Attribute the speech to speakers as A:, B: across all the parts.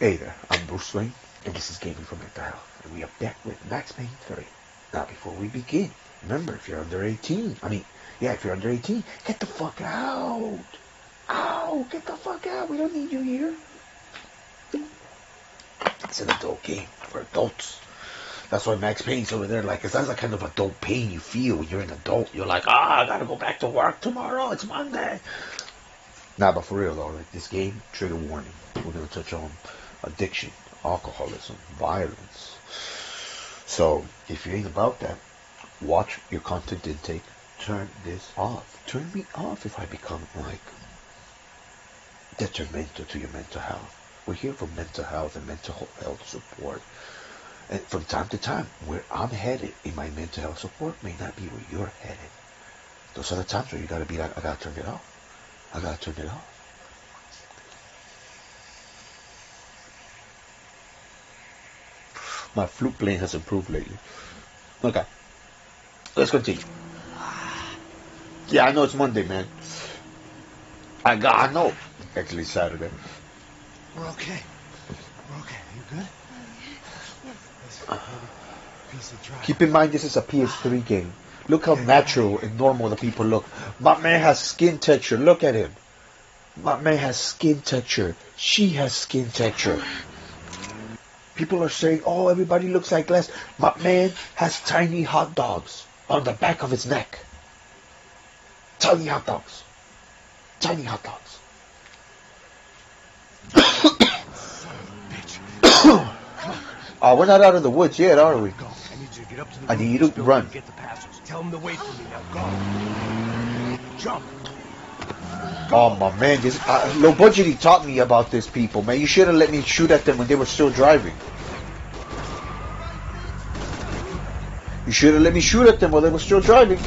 A: Hey there, I'm Bruce Wayne, and this is Gaming for Mental Health, and we are back with Max Payne 3. Now, before we begin, remember, if you're under 18, if you're under 18, get the fuck out! Ow, get the fuck out, we don't need you here. It's an adult game, for adults. That's why Max Payne's over there, like, 'cause that's the kind of adult pain you feel when you're an adult. You're like, I gotta go back to work tomorrow, it's Monday. Nah, but for real though, like, this game, trigger warning. We're gonna touch on addiction, alcoholism, violence. So, if you ain't about that, watch your content intake. Turn this off. Turn me off if I become, like, detrimental to your mental health. We're here for mental health and mental health support. And from time to time, where I'm headed in my mental health support may not be where you're headed. Those are the times where you gotta be like, I gotta turn it off. I gotta turn it off. My flute playing has improved lately. Okay, let's continue. Yeah, I know it's Monday, man. I know. Actually, Saturday.
B: We're okay. We're okay. Are you good?
A: Keep in mind, this is a PS3 game. Look how natural and normal the people look. My man has skin texture. Look at him. My man has skin texture. She has skin texture. People are saying, oh, everybody looks like less. My man has tiny hot dogs on the back of his neck. Tiny hot dogs. Tiny hot dogs. We're not out of the woods yet, are we?
B: I need you to get up to the
A: I need you to run.
B: Get the passage. Tell them to wait for me now. Go. Jump.
A: Oh my man, low budget. He taught me about this, people, man. You should have let me shoot at them when they were still driving. You should have let me shoot at them while they were still driving.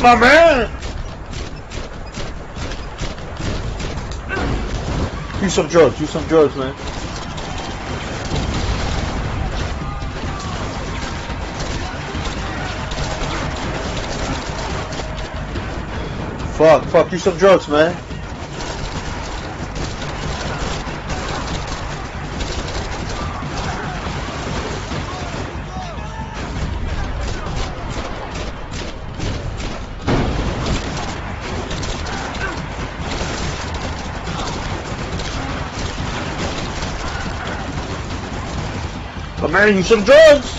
A: My man! Do some drugs, man. Fuck, do some drugs, man. But man, you some drugs.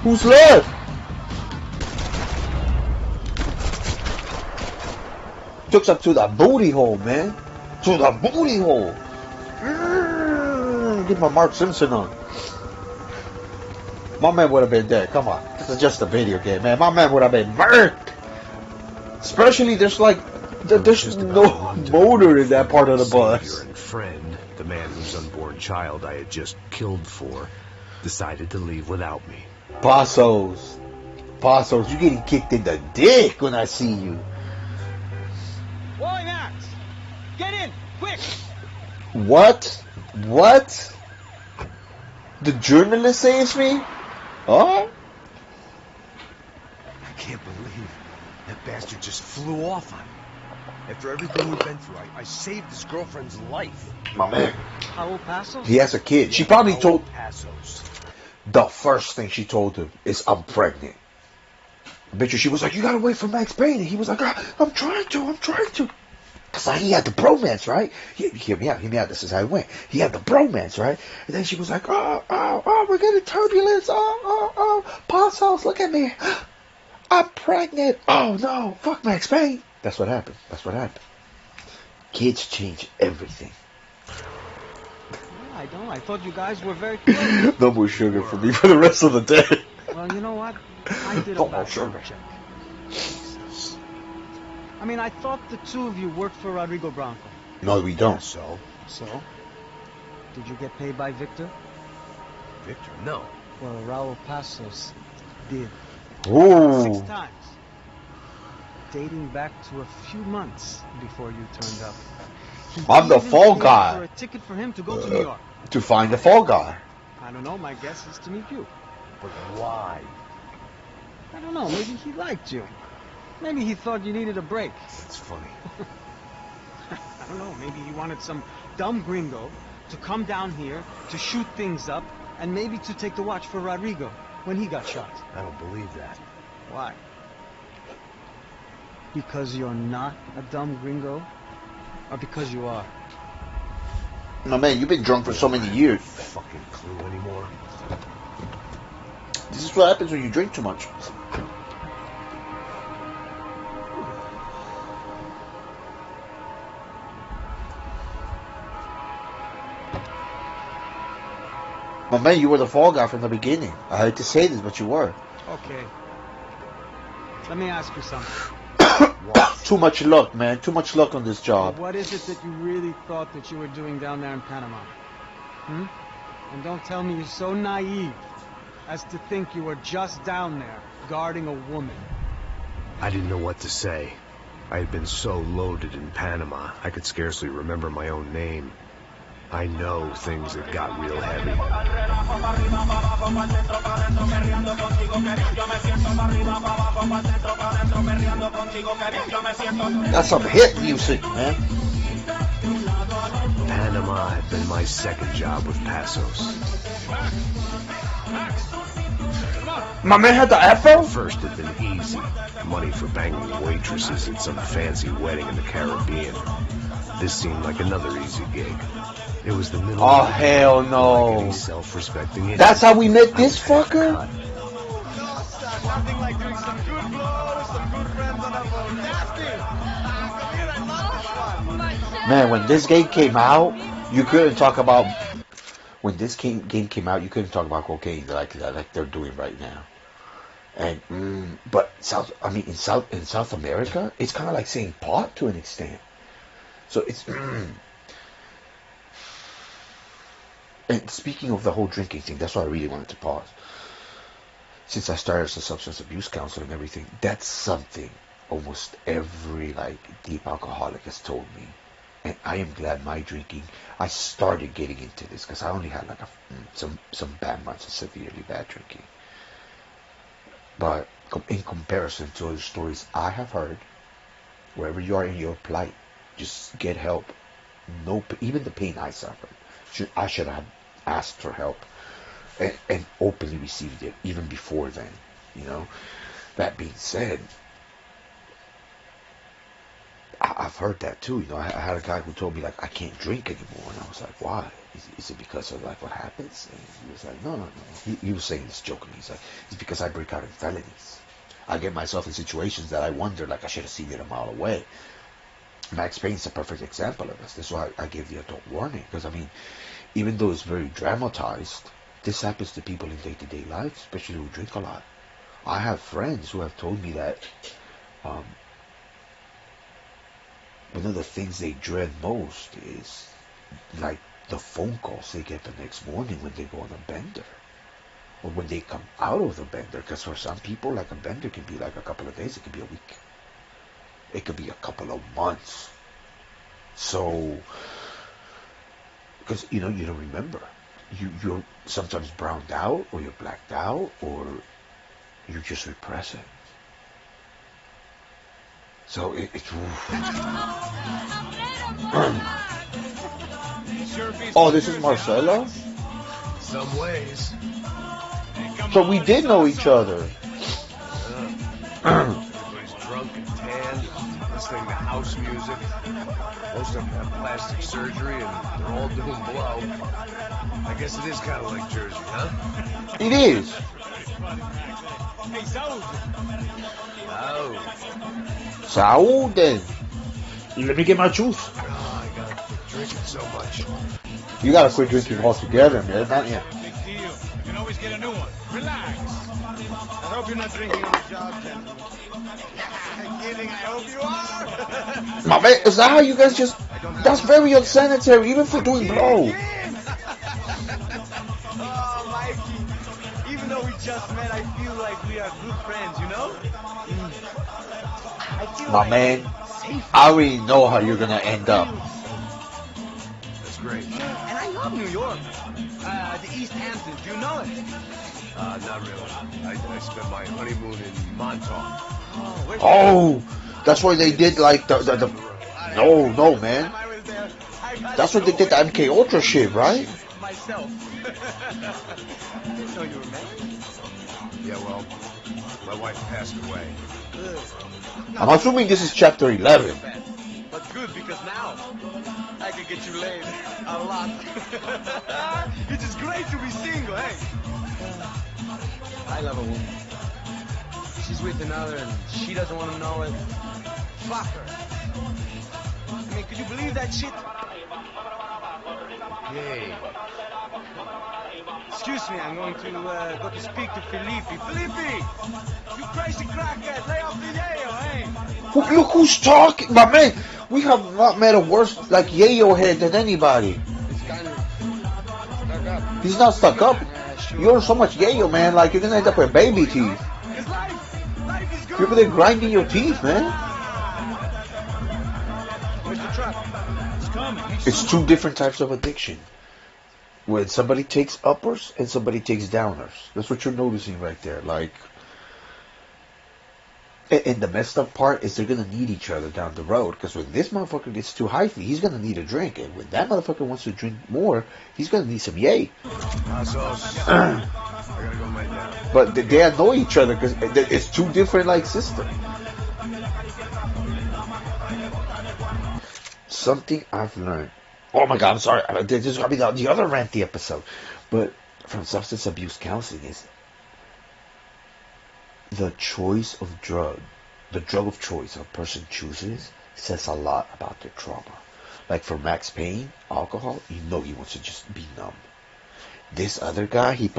A: Who's left? Took us to the booty hole, man. To the booty hole. Get my Mark Simpson on. My man would have been dead. Come on. This is just a video game, man. My man would have been burnt. Especially there's no motor in that part of the bus.
C: And friend, the man whose unborn child I had just killed for, decided to leave without me.
A: Passos, you getting kicked in the dick when I see you.
D: Wally Max, get in, quick!
A: What? The journalist says me? Oh?
B: I can't believe that bastard just flew off on me. After everything we've been through, I saved his girlfriend's life.
A: My man.
D: Raul Passos?
A: He has a kid. She probably told...
B: Passos.
A: The first thing she told him is, I'm pregnant. I bet you she was like, you gotta wait for Max Payne. And he was like, I'm trying to. Because he had the bromance, right? Hear me out. This is how it went. He had the bromance, right? And then she was like, oh, we're getting turbulence. Oh, Passos, look at me. I'm pregnant. Oh, no. Fuck Max Payne. That's what happened. Kids change everything.
D: I don't. I thought you guys were very close.
A: No more sugar for me for the rest of the day.
D: Well, you know what? I did a background check. I mean, I thought the two of you worked for Rodrigo Blanco.
A: No, we don't.
B: So?
D: So? Did you get paid by Victor?
B: Victor, no.
D: Well, Raul Passos did. 6
A: Ooh.
D: times. Dating back to a few months before you turned up. He
A: I'm the
D: even
A: fall
D: paid
A: guy.
D: for a ticket for him to go to New York.
A: To find the fall guy.
D: I don't know, my guess is to meet you.
B: But why?
D: I don't know, maybe he liked you. Maybe he thought you needed a break.
B: That's funny.
D: I don't know, maybe he wanted some dumb gringo to come down here to shoot things up and maybe to take the watch for Rodrigo when he got shot.
B: I don't believe that.
D: Why? Because you're not a dumb gringo? Or because you are?
A: No, man, you've been drunk for so many years.
B: Fucking clue anymore.
A: This is what happens when you drink too much. My man, you were the fall guy from the beginning. I hate to say this, but you were.
D: Okay. Let me ask you something.
A: Too much luck, man. Too much luck on this job.
D: What is it that you really thought that you were doing down there in Panama? Hmm? And don't tell me you're so naive as to think you were just down there guarding a woman.
C: I didn't know what to say. I had been so loaded in Panama, I could scarcely remember my own name. I know things had got real heavy.
A: That's some hit music, man.
C: Panama had been my second job with Passos.
A: My man had the afro?
C: First had been easy. Money for banging waitresses at some fancy wedding in the Caribbean. This seemed like another easy gig. It was the middle
A: Oh,
C: of the
A: hell
C: night,
A: no.
C: like any self-respecting idiot.
A: That's how we met
C: I
A: this
C: was
A: fucker?
C: cut.
B: Nothing like doing some good blows, some good friends on a boat. Nasty! Come here and launch one.
A: Man, when this game came out, you couldn't talk about... When this game came out, you couldn't talk about cocaine like they're doing right now. And but in South America, it's kind of like saying pot to an extent. So it's and speaking of the whole drinking thing, that's why I really wanted to pause. Since I started as a substance abuse counselor and everything, that's something almost every like deep alcoholic has told me. And I am glad my drinking, I started getting into this because I only had like some bad months of severely bad drinking. But in comparison to other stories I have heard, wherever you are in your plight, just get help. No, even the pain I suffered, I should have asked for help and openly received it even before then. You know. That being said, I've heard that too. You know, I had a guy who told me like I can't drink anymore, and I was like, why? Is it because of like what happens? And he was like, no. He was saying this jokingly. He's like, it's because I break out in felonies. I get myself in situations that I wonder like I should have seen it a mile away. Max Payne is a perfect example of this. That's why I gave the adult warning, because I mean, even though it's very dramatized, this happens to people in day-to-day life, especially who drink a lot. I have friends who have told me that one of the things they dread most is like the phone calls they get the next morning when they go on a bender, or when they come out of the bender. Because for some people, like a bender can be like a couple of days, it could be a week, it could be a couple of months. So, because you don't remember, you're sometimes browned out, or you're blacked out, or you just repress it. So it's oh, this is Marcelo?
B: Some ways.
A: So we did know each other.
B: Everybody's drunk and tan, listening to house music. Most of them have plastic surgery and they're all doing blow. I guess it is kind of like Jersey, huh?
A: It is.
B: Hey, Saud.
A: Saúde. Let me get my juice.
B: Oh, I gotta quit drinking so much.
A: You gotta quit drinking altogether, man. Not yet.
B: Big deal. You can always get a new one. Relax.
D: hope you're not drinking on the job, gentlemen. Kidding, I hope you are.
A: My man, is that how you guys just... That's very unsanitary, even for doing blow.
D: Oh, Mikey. Even though we just met, I feel like we are good friends, you know? I feel
A: My
D: like
A: man,
D: safe.
A: I already know how you're gonna end up.
C: That's great.
D: And I love New York. The East Hamptons, do you know it?
C: Not really. I spent my honeymoon in Montauk.
A: Oh, that's why they did like the no man. That's what they did the MK Ultra shit, right?
D: Myself. I didn't know you were married.
C: Yeah, well, my wife passed away.
A: I'm assuming this is chapter 11.
D: But good, because now I can get you laid a lot. It is great to be single, hey? I love a woman. She's with another and she doesn't want to know it. Fuck her. I mean, could you believe that shit?
C: Hey,
D: Excuse me, I'm going to go to speak to Felipe. Felipe! You crazy crackhead, lay off the yayo, hey?
A: Look who's talking, my man. We have not met a worse like yayo head than anybody.
D: He's kind of stuck up.
A: He's not stuck up.
D: Sure.
A: You're so much yayo, man. Like you're gonna end up with baby teeth.
D: It's life is good.
A: You're over there grinding your teeth, man.
D: Where's the truck? It's coming.
A: It's two different types of addiction. When somebody takes uppers and somebody takes downers. That's what you're noticing right there. Like, and the messed up part is they're gonna need each other down the road. Because when this motherfucker gets too hyphy, he's gonna need a drink, and when that motherfucker wants to drink more, he's gonna need some yay.
C: I gotta go lay down.
A: But they annoy each other because it's two different like systems. Something I've learned. Oh my God, I'm sorry. This is gonna be the other ranty episode, but from substance abuse counseling is the choice of drug, the drug of choice a person chooses says a lot about their trauma. Like for Max Payne, alcohol, you know he wants to just be numb. This other guy, he's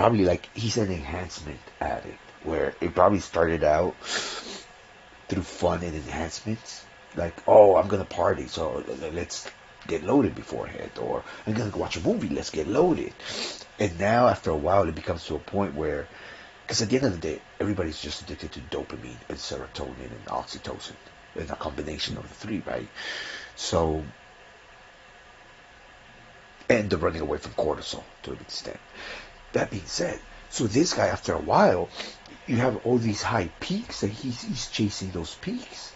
A: an enhancement addict, where it probably started out through fun and enhancements. Like, oh, I'm gonna party, so let's get loaded beforehand, or I'm gonna go watch a movie, let's get loaded. And now after a while it becomes to a point where, because at the end of the day everybody's just addicted to dopamine and serotonin and oxytocin, and a combination of the three, right? So, and they're running away from cortisol to an extent. That being said, so this guy, after a while, you have all these high peaks and he's chasing those peaks.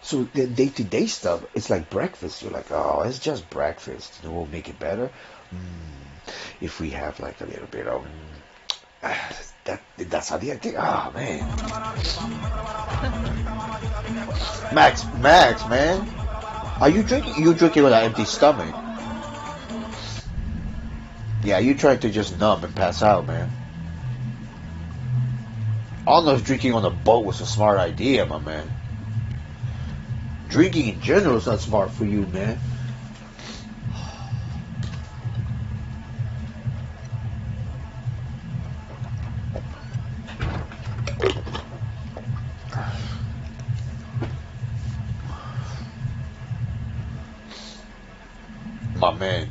A: So then day-to-day stuff, it's like breakfast. You're like, oh, it's just breakfast. You know, we'll make it better. If we have like a little bit of that's how the idea. Oh man, Max, man, are you drinking? You drinking with an empty stomach? Yeah, you trying to just numb and pass out, man. I don't know if drinking on a boat was a smart idea, my man. Drinking in general is not smart for you, man. My man.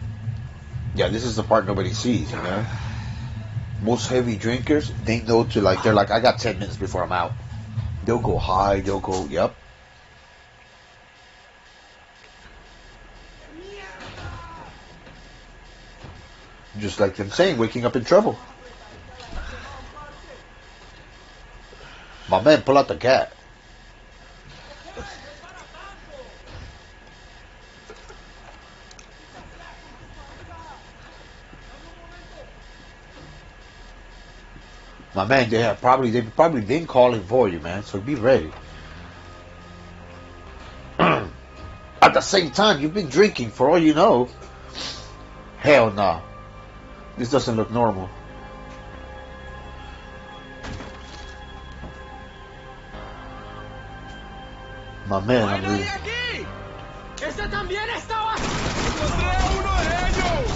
A: Yeah, this is the part nobody sees, you know? Most heavy drinkers, they know to like, they're like, I got 10 minutes before I'm out. They'll go high, they'll go, yep. Just like them saying, waking up in trouble. My man, pull out the cat. My man, they've probably been calling for you, man. So be ready. At the same time, you've been drinking for all you know. Hell no. This doesn't look normal. My man, I'm really...
D: ¡Ese también estaba! ¡Encontré a uno de ellos!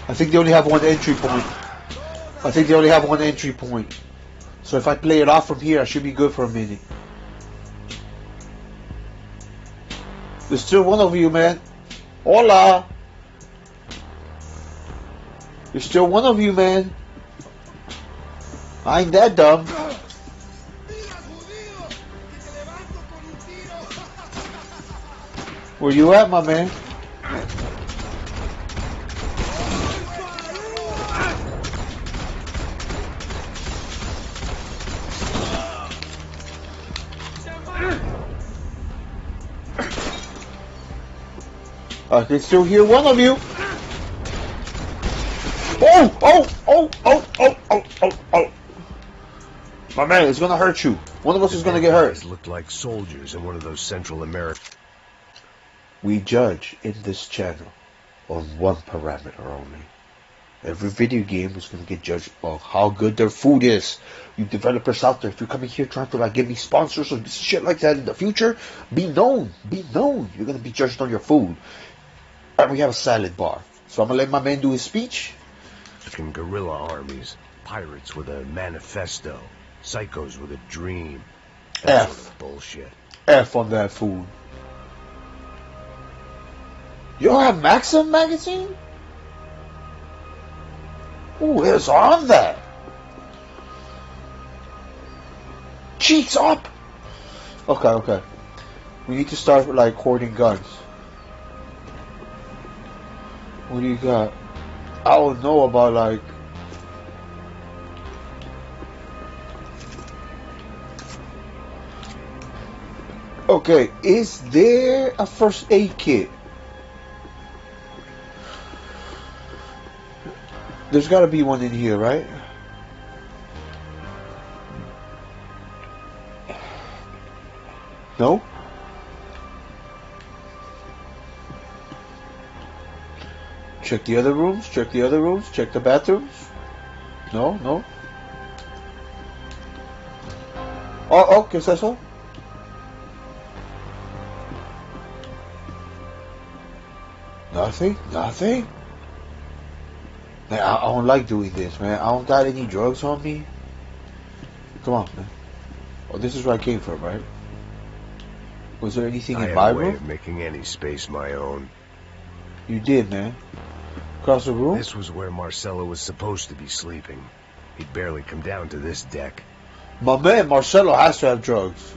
A: I think they only have one entry point. I think they only have one entry point. So if I play it off from here, I should be good for a minute. There's still one of you, man. Hola. There's still one of you, man. I ain't that dumb. Where you at, my man? I can still hear one of you. Oh, oh, oh, oh, oh, oh, oh, oh. My man, it's gonna hurt you. One of us is gonna get hurt.
C: Looked like soldiers in one of those Central American.
A: We judge in this channel on one parameter only. Every video game is gonna get judged on how good their food is. You developers out there, if you're coming here trying to like give me sponsors or shit like that in the future, be known. Be known. You're gonna be judged on your food. And we have a salad bar. So I'm gonna let my man do his speech.
C: Guerrilla armies, pirates with a manifesto, psychos with a dream. That sort of bullshit.
A: F on that food. You don't have Maxim magazine? Who is on that? Cheeks up! Okay, okay. We need to start with like hoarding guns. What do you got? I don't know about like... Okay, is there a first aid kit? There's gotta be one in here, right? No? Check the other rooms, check the other rooms, check the bathrooms. No, no. Oh, ¿qué es eso? Nothing, nothing. Man, I don't like doing this, man. I don't got any drugs on me. Come on, man. Oh, this is where I came from, right? Was there anything in my room?
C: I had a way of making any space my own.
A: You did, man. Across the room?
C: This was where Marcelo was supposed to be sleeping. He'd barely come down to this deck.
A: My man, Marcelo has to have drugs.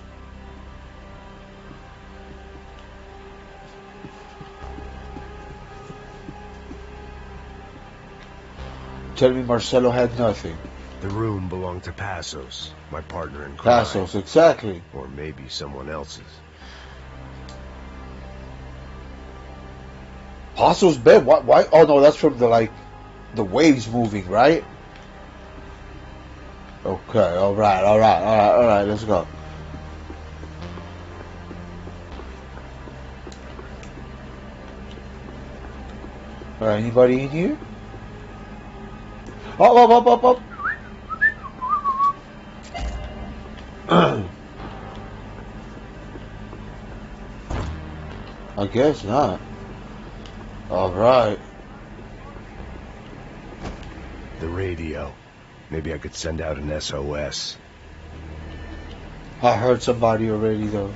A: Tell me Marcelo had nothing.
C: The room belonged to Passos, my partner in crime.
A: Passos, exactly.
C: Or maybe someone else's.
A: Passos' bed? Why? Oh no, that's from the like, the waves moving, right? Okay, alright, let's go. Alright, anybody in here? Up. I guess not. Alright.
C: The radio. Maybe I could send out an SOS.
A: I heard somebody already though.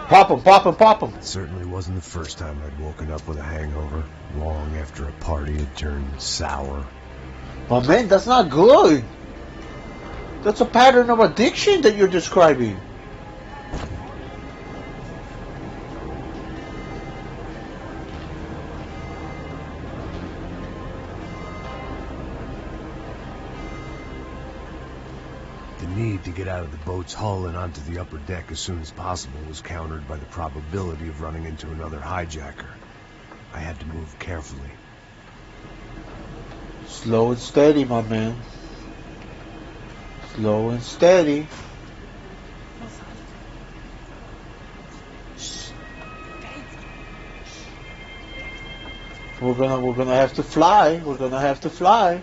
A: Pop him.
C: It certainly wasn't the first time I'd woken up with a hangover, long after a party had turned sour.
A: My man, that's not good. That's a pattern of addiction that you're describing.
C: The need to get out of the boat's hull and onto the upper deck as soon as possible was countered by the probability of running into another hijacker. I had to move carefully.
A: Slow and steady, my man. Slow and steady. We're gonna have to fly. We're gonna have to fly.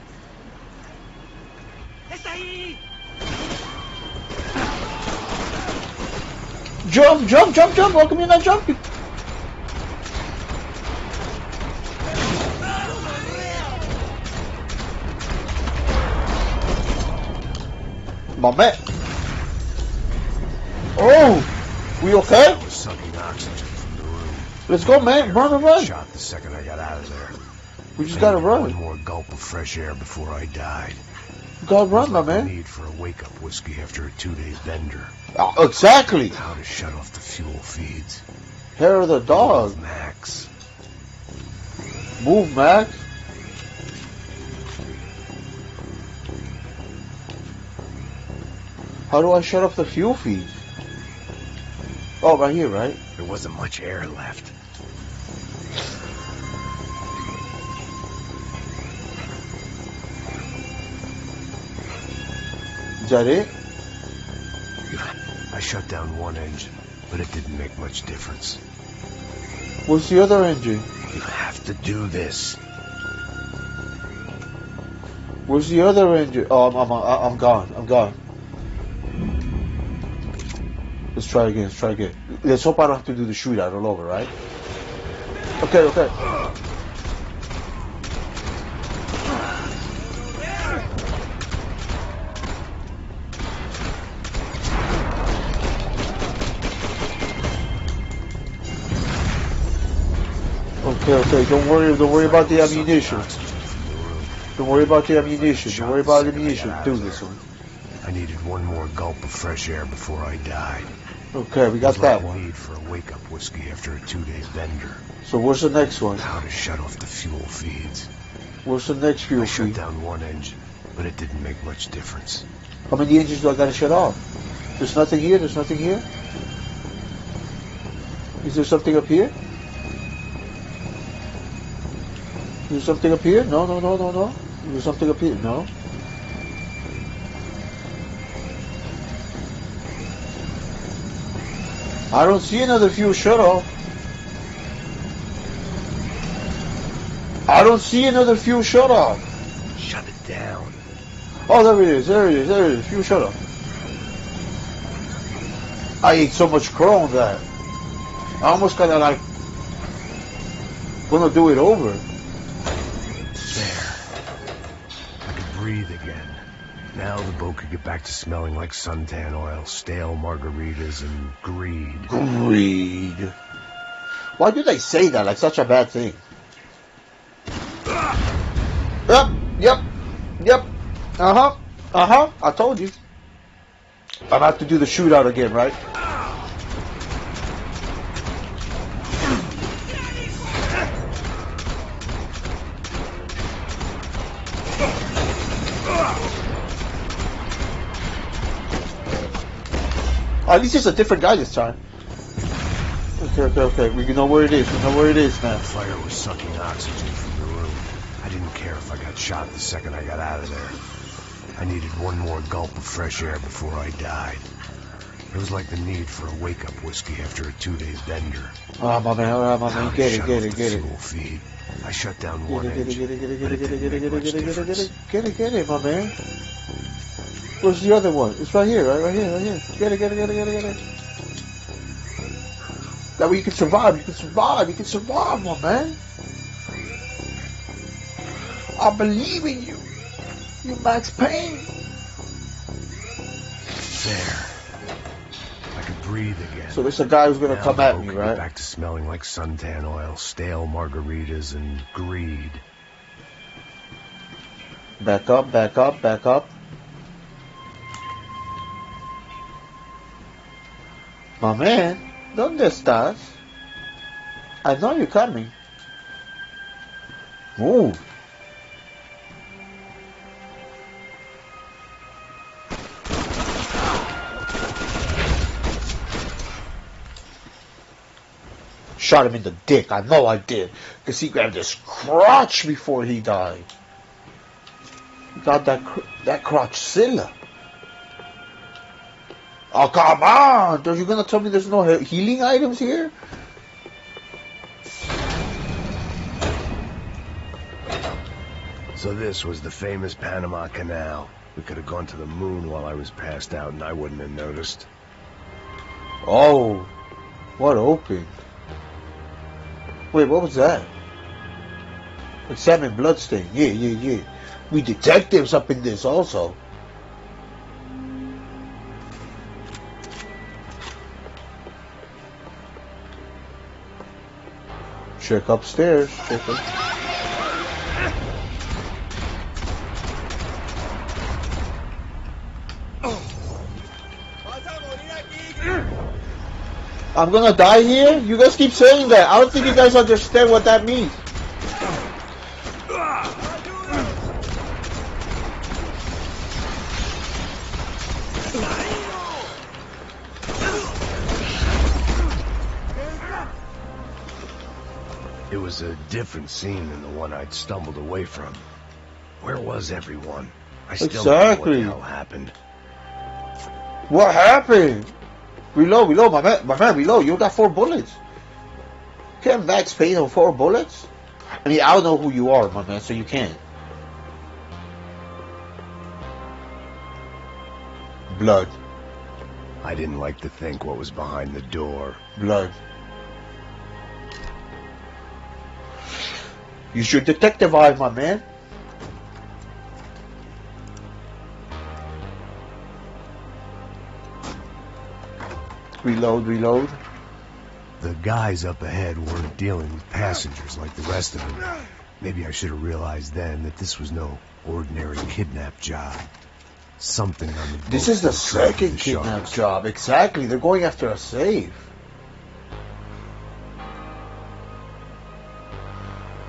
A: Jump, jump, jump, jump! How come you're not jumping? My man. Oh, we okay?
C: I was sucking oxygen from the room.
A: Let's go, man. Run, run, run.
C: Shot the second I got out of there.
A: We just gotta run.
C: One more gulp of fresh air before I died.
A: You gotta run, my
C: The
A: man.
C: need for a wake-up whiskey after a 2-day bender.
A: Exactly.
C: How to shut off the fuel feeds.
A: Hair of the dog.
C: Max.
A: Move, Max. How do I shut off the fuel feed? Oh, right here, right?
C: There wasn't much air left.
A: Is that it?
C: I shut down one engine, but it didn't make much difference.
A: What's the other engine?
C: You have to do this.
A: Where's the other engine? Oh, I'm gone. I'm gone. Let's try again. Let's try again. Let's hope I don't have to do the shootout all over, right? Okay, okay. Okay, okay. Don't worry about the ammunition. Don't worry about the ammunition. Don't worry about the ammunition. Do this one.
C: I needed one more gulp of fresh air before I died.
A: Okay, we got that one.
C: Need for a wake-up whiskey after a 2-day bender.
A: So where's the next one?
C: How to shut off the fuel feeds.
A: Where's the next fuel
C: I shut
A: feed?
C: down one engine, but it didn't make much difference.
A: How many engines do I gotta shut off? There's nothing here. There's nothing here. Is there something up here? Is there something up here? No, no, no, no, no. Is there something up here? No. I don't see another fuel shut-off. I don't see another fuel shut-off.
C: Shut it down.
A: Oh, there it is. There it is. There it is. Fuel shut-off. I ate so much crow on that. I almost kind of like want to do it over.
C: There. I could breathe again. Now the boat could get back to smelling like suntan oil, stale margaritas, and greed.
A: Greed. Why do they say that like such a bad thing? Yep. Uh-huh. I told you. I'm about to do the shootout again, right? At least it's a different guy this time. Okay. We know where it is. We know where it is now.
C: The fire was sucking oxygen from the room. I didn't care if I got shot the second I got out of there. I needed one more gulp of fresh air before I died. It was like the need for a wake-up whiskey after a 2-day bender.
A: Oh, my man. Get it.
C: Fuel feed. I shut down one engine.
A: Get it, my man. Where's the other one? It's right here. Get it. That way you can survive. You can survive, my man. I believe in you. You Max Payne.
C: There. I could breathe again.
A: So there's a guy who's gonna
C: Now
A: come
C: the
A: at
C: boat
A: me,
C: could
A: right?
C: Get back to smelling like suntan oil, stale margaritas, and greed.
A: Back up. My man, ¿dónde estás? I know you're coming. Move. Shot him in the dick. I know I did. Because he grabbed his crotch before he died. He got that crotchzilla. Oh, come on! Are you gonna tell me there's no healing items here?
C: So this was the famous Panama Canal. We could have gone to the moon while I was passed out and I wouldn't have noticed.
A: Oh, what opened? Wait, what was that? Examine bloodstain. Yeah. We detectives up in this also. Check upstairs. Check up. I'm gonna die here? You guys keep saying that. I don't think you guys understand what that means.
C: It was a different scene than the one I'd stumbled away from. Where was everyone? I still don't know what
A: Exactly.
C: the hell happened.
A: What happened? Reload, my man, reload. You got 4 bullets. Can't Max Payne on 4 bullets? I mean, I don't know who you are, my man, so you can't. Blood.
C: I didn't like to think what was behind the door.
A: Blood. Use your detective eye, my man. Reload.
C: The guys up ahead weren't dealing with passengers like the rest of them. Maybe I should have realized then that this was no ordinary kidnap job. Something on the boat.
A: This is the
C: was trying
A: second
C: to
A: kidnap
C: sharks.
A: job. Exactly. They're going after a safe.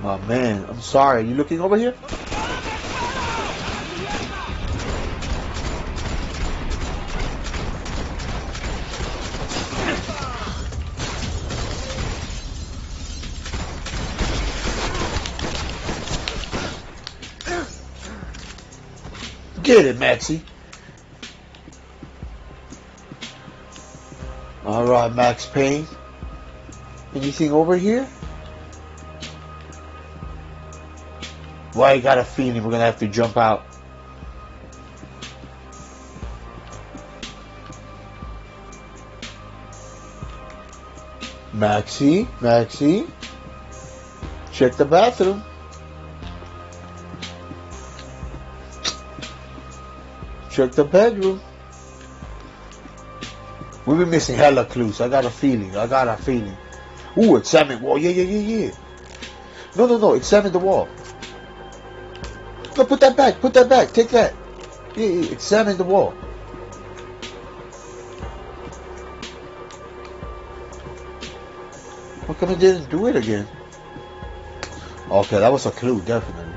A: My man, I'm sorry. Are you looking over here? Get it, Maxie. Alright, Max Payne. Anything over here? Well, I got a feeling we're gonna have to jump out. Maxie. Check the bathroom. Check the bedroom. We've been missing hella clues. I got a feeling. Ooh, examine wall. Yeah. No. Examine the wall. No, put that back. Take that. Yeah. Examine the wall. How come it didn't do it again? Okay, that was a clue, definitely.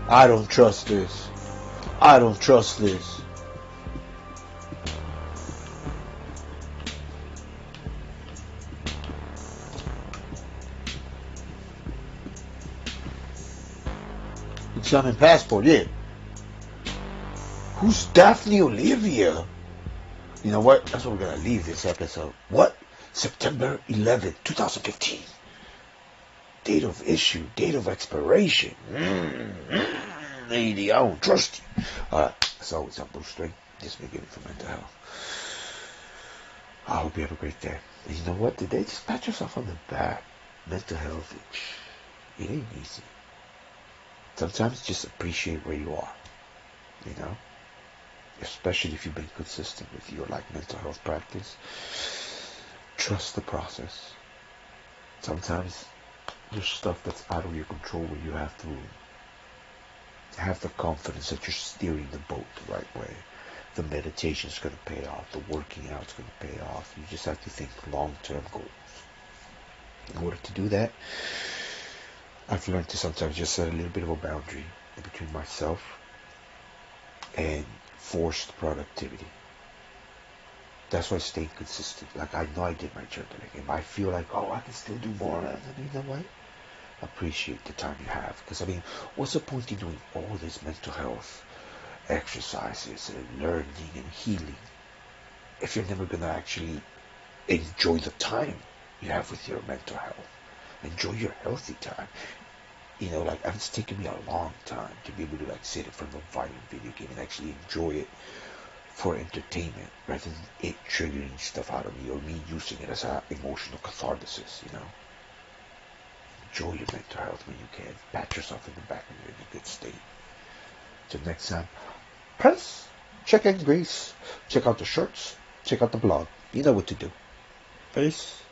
A: I don't trust this. Examine passport, yeah. Who's Daphne Olivia? You know what? That's what we're gonna leave this episode. What? September 11th, 2015. Date of issue, date of expiration. Lady, I don't trust you. Alright, as always, I'm Bruce String. This may give it for mental health. I hope you have a great day. And you know what? Today, just pat yourself on the back. Mental health, it ain't easy. Sometimes just appreciate where you are. You know? Especially if you've been consistent with your mental health practice. Trust the process. Sometimes there's stuff that's out of your control where you have to have the confidence that you're steering the boat the right way. The meditation's going to pay off. The working out's going to pay off. You just have to think long-term goals. In order to do that, I've learned to sometimes just set a little bit of a boundary between myself and forced productivity. That's why staying consistent. I know I did my journaling. If I feel I can still do more, you know what? Appreciate the time you have. Because, what's the point in doing all this mental health exercises and learning and healing if you're never going to actually enjoy the time you have with your mental health? Enjoy your healthy time. You know, like, and it's taken me a long time to be able to like sit in front of a violent video game and actually enjoy it for entertainment rather than it triggering stuff out of me or me using it as an emotional catharsis, you know. Enjoy your mental health when you can. Pat yourself in the back when you're in a good state. Till next time, press, check and grace, check out the shirts, check out the blog. You know what to do. Peace.